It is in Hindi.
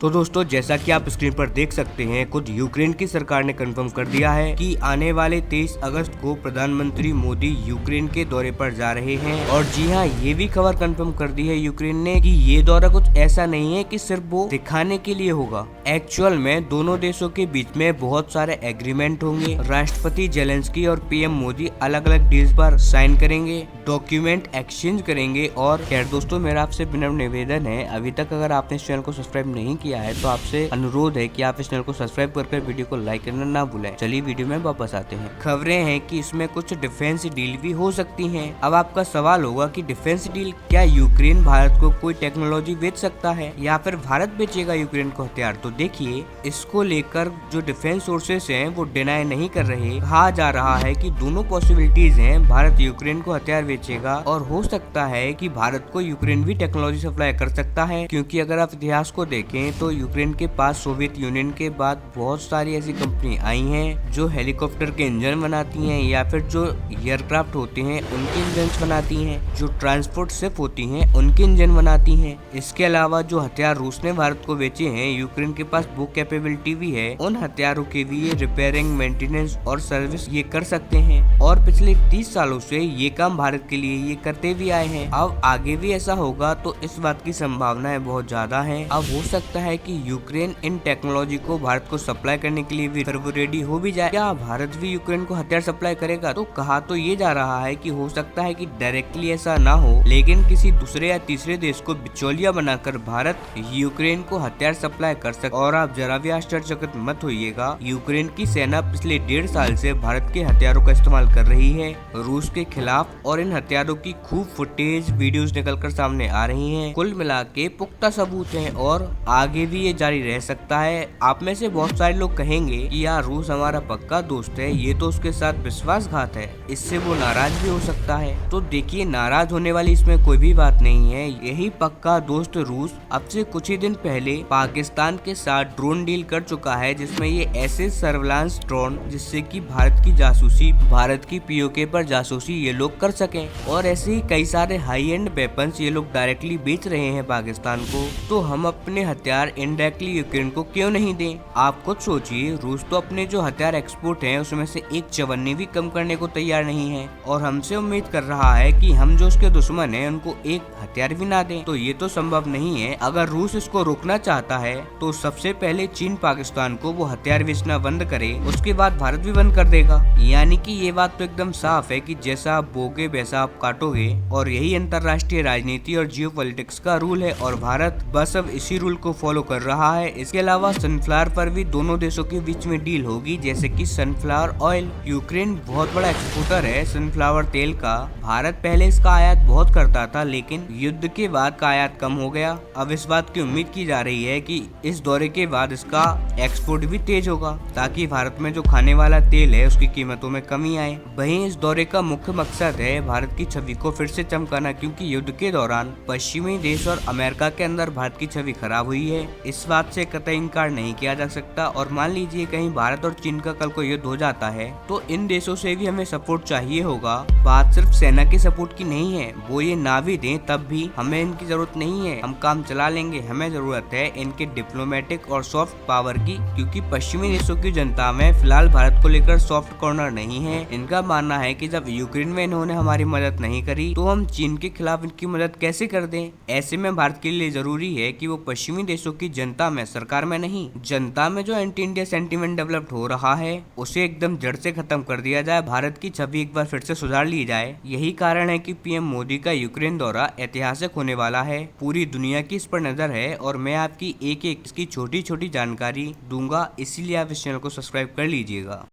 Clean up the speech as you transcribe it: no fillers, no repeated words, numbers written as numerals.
तो दोस्तों, जैसा कि आप स्क्रीन पर देख सकते हैं, खुद यूक्रेन की सरकार ने कंफर्म कर दिया है कि आने वाले 23 अगस्त को प्रधानमंत्री मोदी यूक्रेन के दौरे पर जा रहे हैं। और जी हाँ, ये भी खबर कंफर्म कर दी है यूक्रेन ने कि ये दौरा कुछ ऐसा नहीं है कि सिर्फ वो दिखाने के लिए होगा। एक्चुअल में दोनों देशों के बीच में बहुत सारे एग्रीमेंट होंगे। राष्ट्रपति जेलेंस्की और पीएम मोदी अलग अलग डील्स पर साइन करेंगे, डॉक्यूमेंट एक्सचेंज करेंगे। और खैर दोस्तों, मेरा आपसे विनम्र निवेदन है, अभी तक अगर आपने इस चैनल को सब्सक्राइब नहीं किया है तो आपसे अनुरोध है कि आप इस चैनल को सब्सक्राइब कर वीडियो को लाइक करना ना भूलें। चलिए वीडियो में वापस आते हैं। खबरें हैं कि इसमें कुछ डिफेंस डील भी हो सकती हैं। अब आपका सवाल होगा कि डिफेंस डील, क्या यूक्रेन भारत को कोई टेक्नोलॉजी बेच सकता है या फिर भारत बेचेगा यूक्रेन को हथियार? तो देखिए, इसको लेकर जो डिफेंस सोर्सेस हैं वो डिनाई नहीं कर रहे। कहा जा रहा है कि दोनों पॉसिबिलिटीज हैं, भारत यूक्रेन को हथियार बेचेगा और हो सकता है कि भारत को यूक्रेन भी टेक्नोलॉजी सप्लाई कर सकता है। क्योंकि अगर आप इतिहास को देखें तो यूक्रेन के पास सोवियत यूनियन के बाद बहुत सारी ऐसी कंपनी आई हैं जो हेलीकॉप्टर के इंजन बनाती हैं या फिर जो एयरक्राफ्ट होते हैं उनके इंजन बनाती हैं, जो ट्रांसपोर्ट शिप होती हैं उनके इंजन बनाती हैं। इसके अलावा जो हथियार रूस ने भारत को बेचे हैं, यूक्रेन के पास वो कैपेबिलिटी भी है। उन हथियारों के भी ये रिपेयरिंग, मेंटेनेंस और सर्विस ये कर सकते हैं और पिछले 30 सालों से ये काम भारत के लिए ये करते भी आए हैं। अब आगे भी ऐसा होगा तो इस बात की संभावनाएं बहुत ज्यादा है। अब हो सकता है कि यूक्रेन इन टेक्नोलॉजी को भारत को सप्लाई करने के लिए भी रेडी हो भी जाए। क्या भारत भी यूक्रेन को हथियार सप्लाई करेगा? तो कहा तो ये जा रहा है कि हो सकता है कि डायरेक्टली ऐसा ना हो, लेकिन किसी दूसरे या तीसरे देश को बिचौलिया बनाकर भारत यूक्रेन को हथियार सप्लाई कर सकता। और आप जरा भी आश्चर्यचकित मत होइएगा, यूक्रेन की सेना पिछले 1.5 साल से भारत के हथियारों का इस्तेमाल कर रही है रूस के खिलाफ, और इन हथियारों की खूब फुटेज, वीडियोस निकलकर सामने आ रही हैं। कुल मिला के पुख्ता सबूत हैं और आगे भी ये जारी रह सकता है। आप में से बहुत सारे लोग कहेंगे कि यार, रूस हमारा पक्का दोस्त है, ये तो उसके साथ विश्वासघात है, इससे वो नाराज भी हो सकता है। तो देखिए, नाराज होने वाली इसमें कोई भी बात नहीं है। यही पक्का दोस्त रूस अब से कुछ ही दिन पहले पाकिस्तान के साथ ड्रोन डील कर चुका है, जिसमें ये ऐसे सर्विलांस ड्रोन जिससे कि भारत की जासूसी, भारत की पीओके पर जासूसी ये लोग कर सकें। और ऐसे ही कई सारे हाई एंड वेपन्स ये लोग डायरेक्टली बेच रहे हैं पाकिस्तान को। तो हम अपने हथियार इनडायरेक्टली यूक्रेन को क्यों नहीं दें? आप खुद सोचिए, रूस तो अपने जो हथियार एक्सपोर्ट हैं उसमें से एक चवन्नी भी कम करने को तैयार नहीं है और हमसे उम्मीद कर रहा है कि हम जो उसके दुश्मन हैं उनको एक हथियार भी ना दें। तो ये तो संभव नहीं है। अगर रूस इसको रोकना चाहता है तो सबसे पहले चीन पाकिस्तान को वो हथियार बेचना बंद करे, उसके बाद भारत भी बंद कर देगा। यानी कि ये बात तो एकदम साफ है कि जैसा आप बोगे वैसा आप काटोगे, और यही अंतर्राष्ट्रीय राजनीति और जियोपॉलिटिक्स का रूल है और भारत बस अब इसी रूल को फॉलो कर रहा है। इसके अलावा सनफ्लावर पर भी दोनों देशों के बीच में डील होगी, जैसे कि सनफ्लावर ऑयल। यूक्रेन बहुत बड़ा एक्सपोर्टर है सनफ्लावर तेल का। भारत पहले इसका आयात बहुत करता था, लेकिन युद्ध के बाद का आयात कम हो गया। अब इस बात की उम्मीद की जा रही है कि इस दौरे के बाद इसका एक्सपोर्ट भी तेज होगा, ताकि भारत में जो खाने वाला तेल है उसकी कीमतों में कमी आए। वहीं इस दौरे का मुख्य मकसद है भारत की छवि को फिर से चमकाना, क्योंकि युद्ध के दौरान पश्चिमी देश और अमेरिका के अंदर भारत की छवि खराब हुई है। इस बात से कतई इनकार नहीं किया जा सकता। और मान लीजिए कहीं भारत और चीन का कल को युद्ध हो जाता है तो इन देशों से भी हमें सपोर्ट चाहिए होगा। बात सिर्फ सेना के सपोर्ट की नहीं है, वो ये ना भी दें तब भी हमें इनकी जरूरत नहीं है, हम काम चला लेंगे। हमें जरूरत है इनके डिप्लोमेटिक और सॉफ्ट पावर की, क्योंकि पश्चिमी देशों की जनता में फिलहाल भारत को लेकर सॉफ्ट कॉर्नर नहीं है। इनका मानना है कि जब यूक्रेन में इन्होंने हमारी मदद नहीं करी तो हम चीन के खिलाफ इनकी मदद कैसे कर दें। ऐसे में भारत के लिए जरूरी है कि वो पश्चिमी देशों की जनता में, सरकार में नहीं, जनता में जो एंटी इंडिया सेंटीमेंट डेवलप हो रहा है उसे एकदम जड़ से खत्म कर दिया जाए, भारत की छवि एक बार फिर से सुधार ली जाए। यही कारण है कि पीएम मोदी का यूक्रेन दौरा ऐतिहासिक होने वाला है। पूरी दुनिया की इस पर नजर है और मैं आपकी एक एक इसकी छोटी छोटी जानकारी दूंगा, इसीलिए आप इस चैनल को सब्सक्राइब कर लीजिएगा।